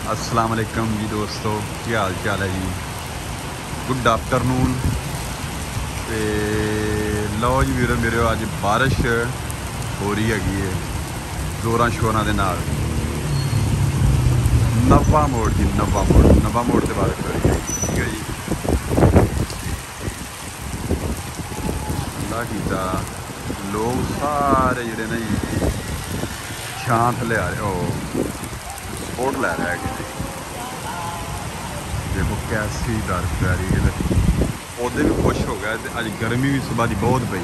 अस्सलाम वालेकुम जी दोस्तों, की हाल चाल है जी। Good afternoon. तो लो जी वीरो मेरे, अज बारिश हो रही है जोरां शोरां दे नाल। नवा मोड़ जी, नवा मोड़ से बारिश हो रही है, ठीक है जी। अल्लाह कीता लोग सारे जोड़े ना जी छां थले आ रहे, स्पोर्ट लै रहे हैं। देखो कैसी बर्फ पै रही है, पौधे भी खुश हो गए। तो अज गर्मी भी सुबह की बहुत पई।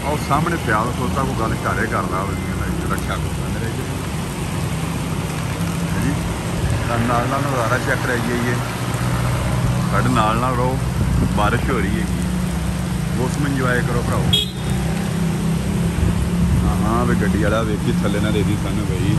और सामने प्या सोचा कोई गल घरे करना रक्षा करना मेरे जी। नाल नज़ारा चेक कराई जाइए, साढ़े नाल रहो। बारिश हो रही है, मौसम इंजॉय करो भराओ। हाँ भी गड्डी वाला वेखी थले ना दे दी सानू भाई।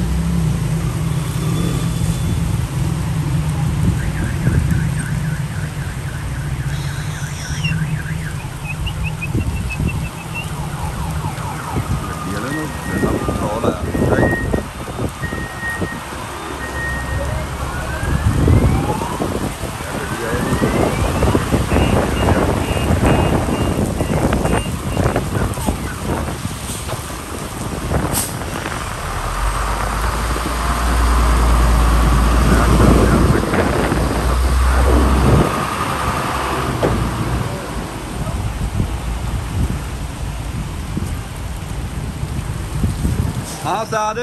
हाँ साद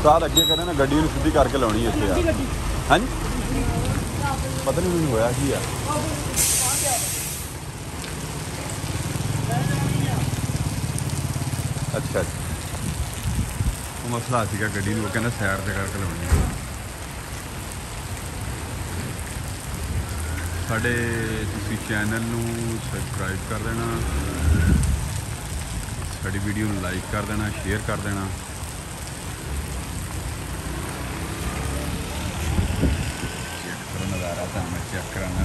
साल अगे करें ना, गड्डी सीधी करके लानी इतने यार। हाँ जी पता नहीं मैंने होया की है। अच्छा वो मसला सीगा गड्डी वो कहना साइड से करके लानी। साढ़े तुसी चैनल नू सबसक्राइब कर देना, साड़ी वीडियो नू लाइक कर देना, शेयर कर देना। चेक करो नज़ारा, तो मैं चेक कराना।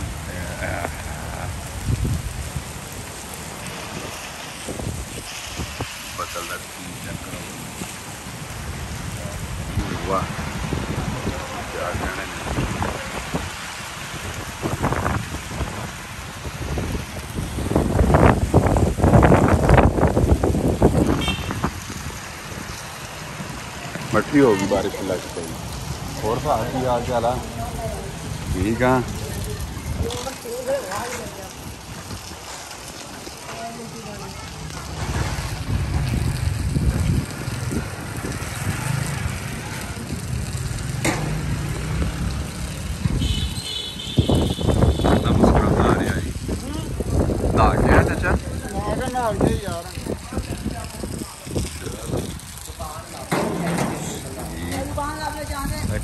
बदल चेक करो, वाह क्या कहने। मट्ठी होगी बारिश लग पई। और भा की हाल चाल है? ठीक हाँ। मुस्कुराता आ रहा है। नहा गया चाचा? नहा गया यार।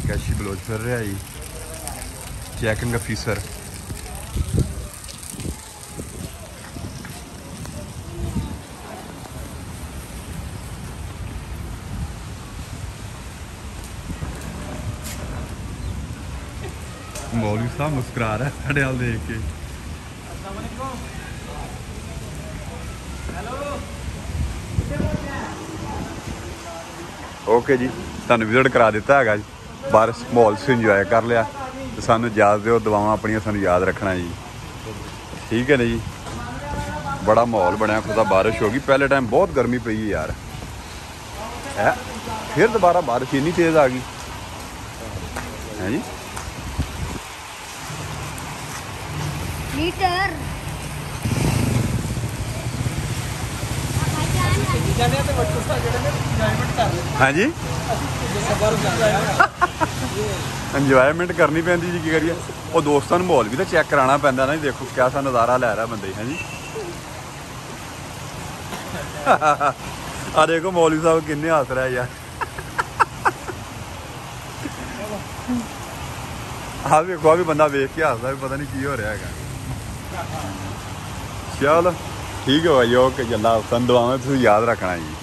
कैशी बलोच फिर रहा जी, चेकिंग ऑफिसर। मौलवी साहब मुस्कुरा रहा है साढ़े हाल देख के। ओके जी, तुहानू विजिट करा दिता है जी। बारिश माहौल से इंजॉय कर लिया। तो सानू याद दो, दुआवां अपनियां सानू याद रखना जी, ठीक है ना जी। बड़ा माहौल बनया खुदा, बारिश होगी। पहले टाइम बहुत गर्मी पई यार है, फिर दोबारा बारिश इन्नी तेज़ आ गई है जी। हाँ जी इंजॉयमेंट करनी पैंदी जी, की करिए। वो दोस्तों को माहौल भी तो चेक कराना पैंदा ना। देखो क्या सा नज़ारा लै रहा बंदे। हाँ जी आ देखो मौलवी साहब किन्ने हस रहा है यार। हाँ देखो अभी बंदा वेख के हसदा, पता नहीं की हो रहा है। चलो ठीक है भाई, ओके। जल्ला सन दुआवां तुसीं याद रखना जी।